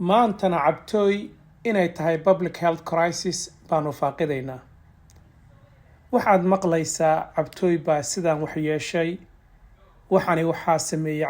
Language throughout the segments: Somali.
maantana cabtooy inay tahay public health crisis baanu faaqidaynaa. waxaad maqlaysaa cabtooy baa sidaan wax yeeshay, waxaani waxaa sameeyey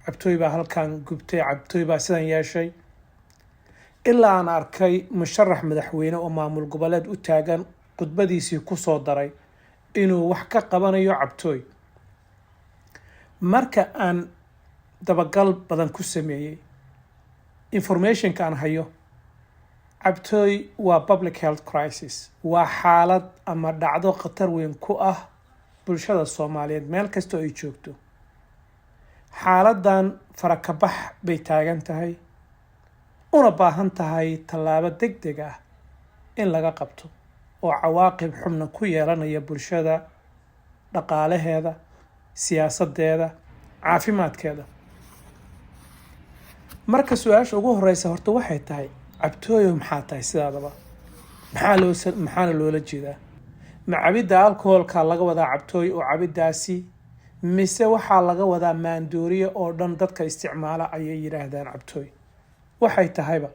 cabtooy baa halkan gubtay, cabtooy baa sidaan yeeshay, ilaa aan arkay musharax madaxweyne oo maamul goboleed u taagan khudbadiisii ku soo daray inuu wax ka qabanayo cabtooy. marka aan dabagal badan ku sameeyey informationka aan hayo, cabtooy waa public health crisis, waa xaalad ama dhacdo khatar weyn ku ah bulshada Soomaaliyeed meel kasta oo ay joogto. xaaladan farakabax bay taagan tahay, una baahan tahay tallaabo degdeg ah in laga qabto oo cawaaqib xubna ku yeelanaya bulshada, dhaqaalaheeda, siyaasadeeda, caafimaadkeeda. marka su-aasha ugu horeysa horta waxay tahay cabtooyo maxaa tahay sidaadaba, maxaana loola jeedaa? ma cabidda alcoholka laga wadaa cabtooy oo cabidaasi, mise waxaa laga wadaa maandooriye oo dhan dadka isticmaala ayay yidhaahdaan cabtooy? waxay tahayba,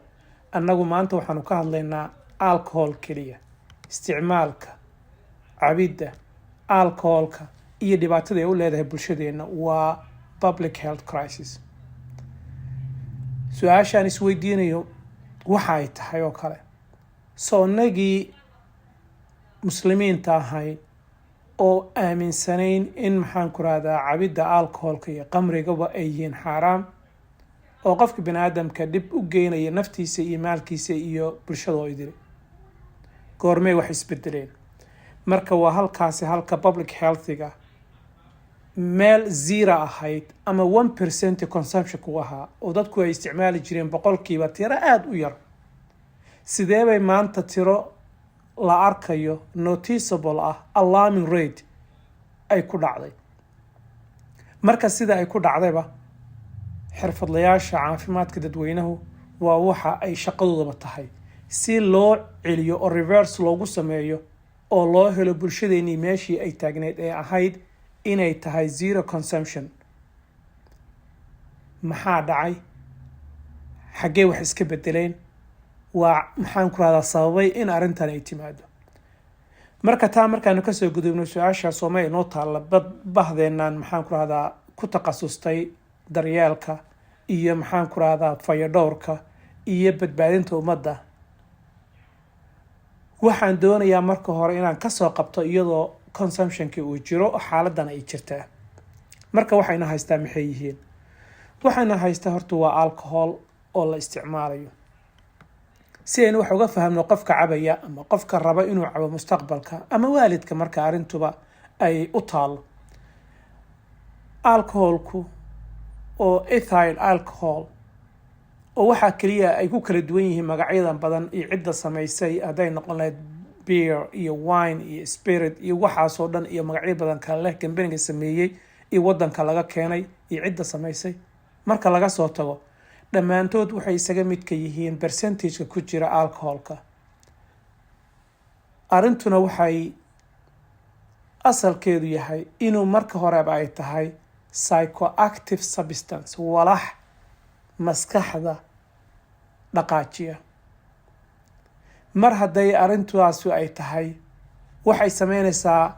annagu maanta waxaanu ka hadlaynaa alcohol keliya, isticmaalka cabidda alcoholka iyo dhibaatada ay u leedahay bulshadeenna waa public health crisis. su-aashaan isweydiinayo waxa ay tahay oo kale, soonnagii muslimiinta ahayn oo aaminsanayn in maxaan ku rahdaa cabidda alcoholka iyo qamrigaba ay yihiin xaaraam oo qofka bini aadamka dhib u geynaya naftiisa iyo maalkiisa iyo bulshada oo idil, goormay wax isbedeleen? marka waa halkaasi halka public healthiga meel zero ahayd ama 1% consumption ku ahaa oo dadku ay isticmaali jireen boqolkiiba tiro aada u yar, sidee bay maanta tiro la arkayo noticeable ah, alarming rate ay ku dhacday? marka sida ay ku dhacdayba, xirfadlayaasha caafimaadka dadweynahu waa waxa ay shaqadoodaba tahay si loo celiyo oo reverse loogu sameeyo oo loo helo bulshadeenii meeshii ay taagneed ee ahayd inay tahay zero consumption. maxaa dhacay? xaggee wax iska bedeleen? waa maxaan ku rahdaa sababay in arrintan ay timaado? marka taa markaanu kasoo gudubno su-aasha Soomaaliya noo taalla bahdeenaan maxaan ku rahdaa ku takhasustay daryeelka iyo maxaan ku rahdaa fayadhowrka iyo badbaadinta ummadda, waxaan doonayaa marka hore inaan kasoo qabto iyadoo consumptionkii uu jiro oo xaaladan ay jirtaa. marka waxayna haystaa maxay yihiin? waxayna haystaa horta waa alcohol oo la isticmaalayo. si aynu wax uga fahamno qofka cabaya ama qofka raba inuu cabo mustaqbalka ama waalidka marka arrintuba ay u taalo, alcoholku oo ethyl alcohol oo waxaa keliya ay ku kala duwan yihiin magacyadan badan iyo cidda samaysay, hadday noqon lahayd beer iyo wine iyo spirit iyo waxaasoo dhan iyo magacyo badan kale leh, kambaniga sameeyey iyo wadanka laga keenay iyo cidda samaysay. marka laga soo tago, dhammaantood waxay isaga midka yihiin percentageka ku jira alcoholka. arrintuna waxay asalkeedu yahay inuu marka horeba ay tahay psychoactive substance, walax maskaxda dhaqaajiya. mar hadday arrintaasi ay tahay, waxay sameynaysaa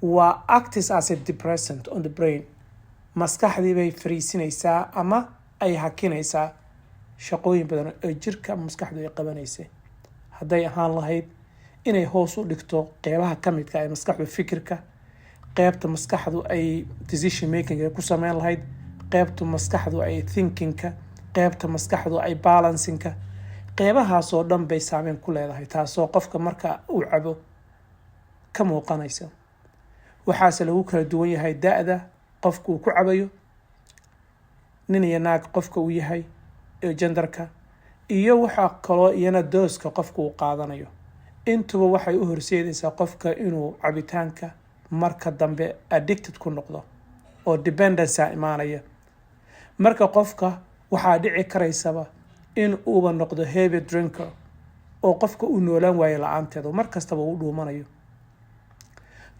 waa acts as a depressant on the brain, maskaxdii bay fariisinaysaa ama ay hakinaysaa shaqooyin badan oo jirka maskaxdu ay qabanaysay. hadday ahaan lahayd inay hoos u dhigto qeybaha ka midka ee maskaxdu fikirka, qeybta maskaxdu ay decision making ku sameyn lahayd, qeybta maskaxdu ay thinkingka, qeybta maskaxdu ay balancingka, qeybahaasoo dhan bay saameyn ku leedahay, taasoo qofka marka uu cabo ka muuqanaysa. waxaase lagu kala duwan yahay da-da qofka uu ku cabayo, nin iyo naag qofka uu yahay ee genderka, iyo waxaa kaloo iyana dooska qofka uu qaadanayo. intuba waxay u horseedaysaa qofka inuu cabitaanka marka dambe addicted ku noqdo oo dependence imaanaya. marka qofka waxaa dhici karaysaba in uuba noqdo heavy drinker oo qofka uu noolaan waayo la-aanteeda mar kastaba uu dhuumanayo.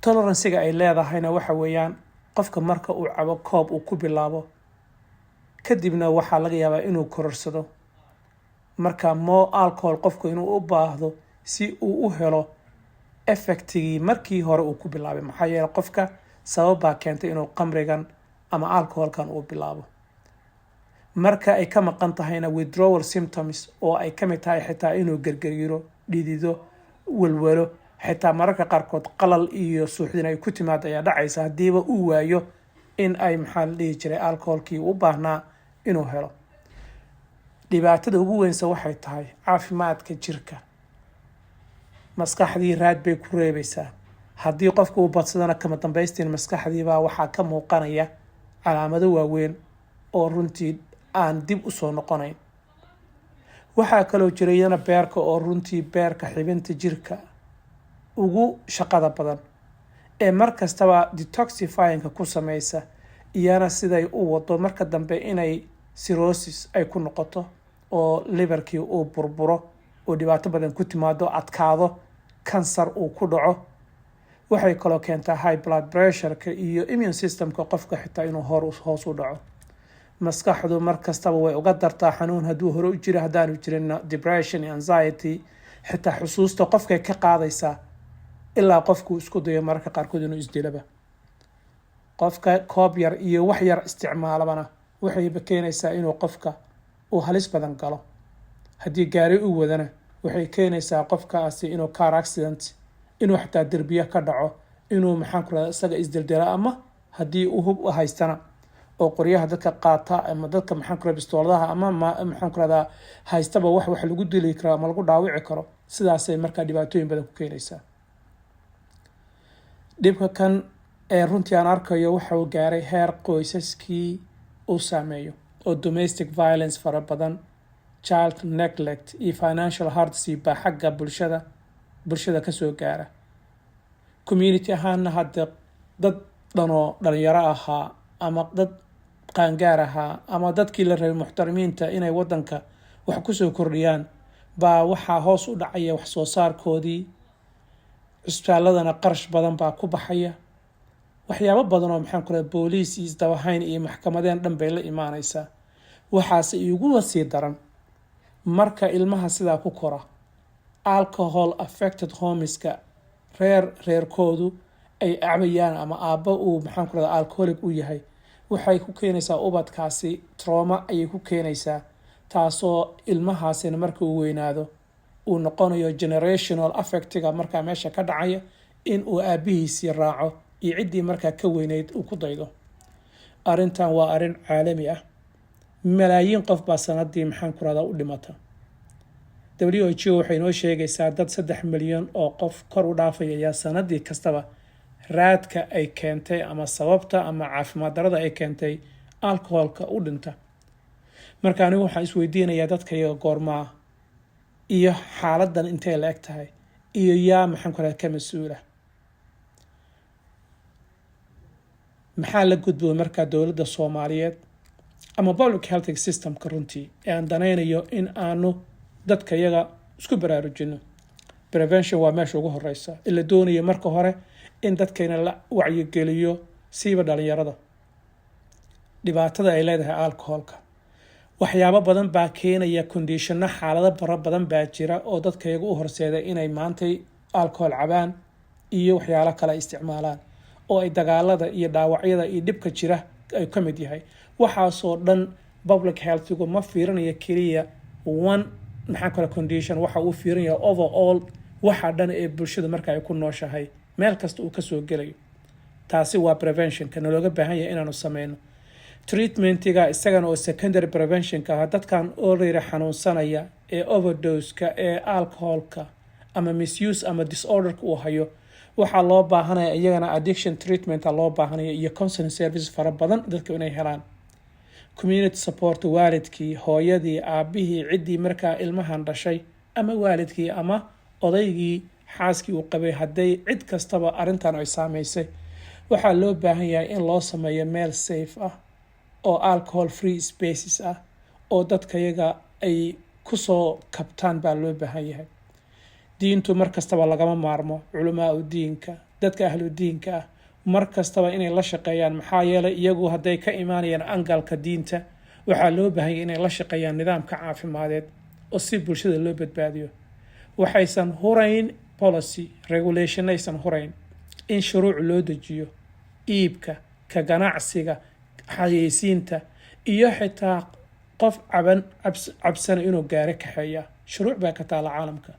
tolerancega ay leedahayna waxa weeyaan qofka marka uu cabo koob uu ku bilaabo kadibna waxaa laga yaabaa inuu kororsado marka more alcohol qofku inuu u baahdo si uu u helo effectigii markii hore uu ku bilaabay. maxaa yeelay qofka sabab baa keentay inuu qamrigan ama alcoholkan uu bilaabo. marka ay ka maqan tahayna withdrawal symptoms oo ay ka mid tahay xitaa inuu gargariiro, dhidido, walwalo, xitaa mararka qaarkood qalal iyo suuxdin ay ku timaado ayaa dhacaysa haddiiba uu waayo in ay maxaa la dhihi jiray alcoholkii u baahnaa inuu helo. dhibaatada ugu weynse waxay tahay caafimaadka jirka. maskaxdii raad bay ku reebaysaa. haddii qofka uu badsadana kama dambaystiin maskaxdiibaa waxaa ka muuqanaya calaamado waaweyn oo runtii aan dib usoo noqonayn. waxaa kaloo jira iyana beerka oo runtii beerka xibinta jirka ugu shaqada badan ee markastaba detoxifyingka ku sameysa iyana siday u wado marka dambe inay cirrhosis ay ku noqoto oo liverkii uu burburo oo dhibaato badan ku timaado, adkaado, kansar uu ku dhaco. waxay kaloo keentaa high blood pressureka iyo immune systemka qofka xitaa inuu hoos u dhaco. maskaxdu markastaba way uga dartaa xanuun hadduu hore u jiro, haddaanu jirin depression, anxiety, xitaa xusuusta qofkay ka qaadaysaa ilaa qofku isku dayo mararka qaarkood inuu isdilaba. qofka koob yar iyo wax yar isticmaalabana waxayba keenaysaa inuu qofka uu halis badan galo. haddii gaari u wadana waxay keenaysaa qofkaasi inuu car accident, inuu xitaa derbiye ka dhaco, inuu maxaan ku rahdaa isaga isdildila, ama haddii uu hub haystana oo qoryaha dadka qaata ama dadka maxaan ku rahdaa bistooladaha ama maxaan ku rahdaa haystaba wax lagu dili karo ama lagu dhaawici karo. sidaasay markaa dhibaatooyin badan ku keenaysaa. dhibka kan ee runtii aan arkayo waxa uu gaaray heer qoysaskii uu saameeyo oo domestic violence fara badan, child neglect iyo financial hardship baa xagga bulshada kasoo gaara. community ahaana hadda dad dhanoo dhalinyaro ahaa ama dad qaangaar ahaa ama dadkii la rabay muxtarimiinta inay wadanka wax kusoo kordhiyaan baa waxaa hoos u dhacaya wax soo saarkoodii. cusbitaaladana qarash badan baa ku baxaya. waxyaabo badan oo maxaan ku rahdaa booliis iyo isdabahayn iyo maxkamadeen dhan bay la imaanaysaa. waxaase iguba sii daran marka ilmaha sidaa ku kora alcohol affected homeska reerkoodu ay cabayaan ama aabba uu maxaan ku rahdaa alcoholic u yahay, waxay ku keenaysaa ubadkaasi trauma ayay ku keenaysaa, taasoo ilmahaasina marka uu weynaado uu noqonayo generational affectiga markaa meesha ka dhacaya in uu aabihiisii raaco iyo ciddii markaa ka weyneyd uu ku daydo. arrintan waa arrin caalami ah. malaayiin qof baa sanadii maxaan ku rahdaa u dhimata. WHO waxay noo sheegaysaa dad 3 milyan oo qof kor u dhaafaya ayaa sanadii kastaba raadka ay keentay ama sababta ama caafimaad darada ay keentay alcoholka u dhinta. marka anigu waxaan isweydiinayaa dadka iyaga goormaa iyo xaaladan intay la eg tahay iyo yaa maxaan ku rahdaa ka mas-uula. maxaa la gudboon markaa dowladda Soomaaliyeed ama public health systemka runtii ee aan danaynayo in aanu dadka iyaga isku baraarujino. prevention waa meesha ugu horeysa. ila doonayo marka hore in dadkayna la wacyigeliyo siiba dhalinyarada dhibaatada ay leedahay alcoholka. waxyaabo badan baa keenaya conditionno, xaalado fara badan baa jira oo dadka iyaga u horseeda inay maantay alcohol cabaan iyo waxyaalo kale isticmaalaan oo ay dagaalada iyo dhaawacyada iyo dhibka jira ay ka mid yahay. waxaasoo dhan public healthigu ma fiirinayo keliya one maxaa kale condition, waxa uu fiirinaya overall waxa dhan ee bulshada marka ay ku nooshahay meel kasta uu kasoo gelayo. taasi waa preventionka nalooga baahan yahay inaanu sameyno. treatmentiga isagana oo secondary preventionka ah, dadkan already xanuunsanaya ee overdoseka ee alcoholka ama misuse ama disorderka uu hayo, waxaa loo baahanaya iyagana addiction treatment loo baahanaya iyo counseling services fara badan dadka inay helaan. community support, waalidkii, hooyadii, aabihii, ciddii markaa ilmahan dhashay ama waalidkii ama odaygii xaaskii uu qabay, hadday cid kastaba arrintan ay saameysay, waxaa loo baahan yahay in loo sameeyo meel safe ah oo alcohol free spaces ah oo dadka iyaga ay kusoo kabtaan baa loo baahan yahay. diintu markastaba lagama maarmo. culamaa u diinka, dadka ahlu diinka ah mar kastaba inay la shaqeeyaan, maxaa yeelay iyagu hadday ka imaanayaan angalka diinta waxaa loo baahanya inay la shaqeeyaan nidaamka caafimadeed oo si bulshada loo badbaadiyo. waxaysan hurayn policy regulation, aysan hurayn in shuruuc loo dejiyo iibka, ka ganacsiga, xayeysiinta iyo xitaa qof cabsana inuu gaari kaxeeya. shuruuc baa ka taala caalamka.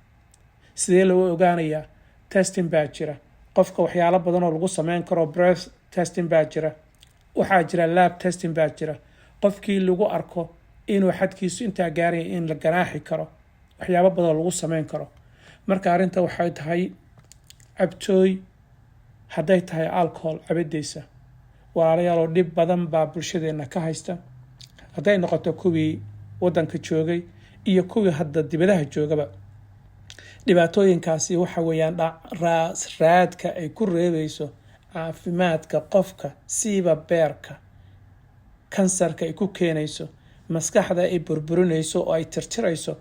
sidee lagu ogaanayaa? testing baa jira, qofka waxyaalo badan oo lagu sameyn karo. breath testing baa jira, waxaa jira lab testing baa jira. qofkii lagu arko inuu xadkiisu intaa gaaraya in la ganaaxi karo, waxyaabo badan oo lagu sameyn karo. marka arrinta waxay tahay cabtooy hadday tahay alcohol cabidaysa, walaalayaaloo dhib badan baa bulshadeena ka haysta, hadday noqoto kuwii wadanka joogay iyo kuwii hadda dibadaha joogaba. dhibaatooyinkaasi waxa weeyaan raadka ay ku reebayso caafimaadka qofka, siiba beerka, kansarka ay ku keenayso, maskaxda ay burburinayso oo ay tirtirayso.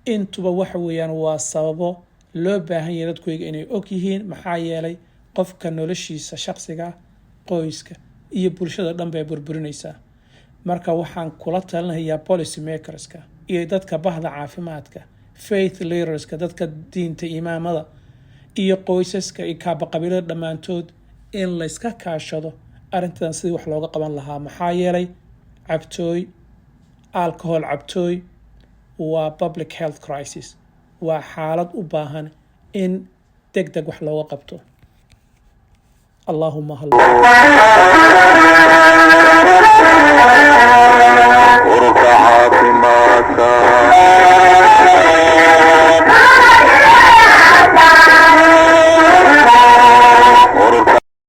intuba waxa weeyaan waa sababo loo baahan yahay dadkuyga inay og yihiin, maxaa yeelay qofka noloshiisa shaqsiga, qoyska iyo bulshada dhan bay burburinaysaa. marka waxaan kula talinayaa policy makerska iyo dadka bahda caafimaadka, faith leaderska, dadka diinta, imaamada iyo qoysaska iyo kaabaqabiilada dhammaantood in layska kaashado arrintan sidii wax looga qaban lahaa. maxaa yeelay cabtooy, alcohol cabtooy waa public health crisis, waa xaalad u baahan in deg deg wax looga qabto. allahumma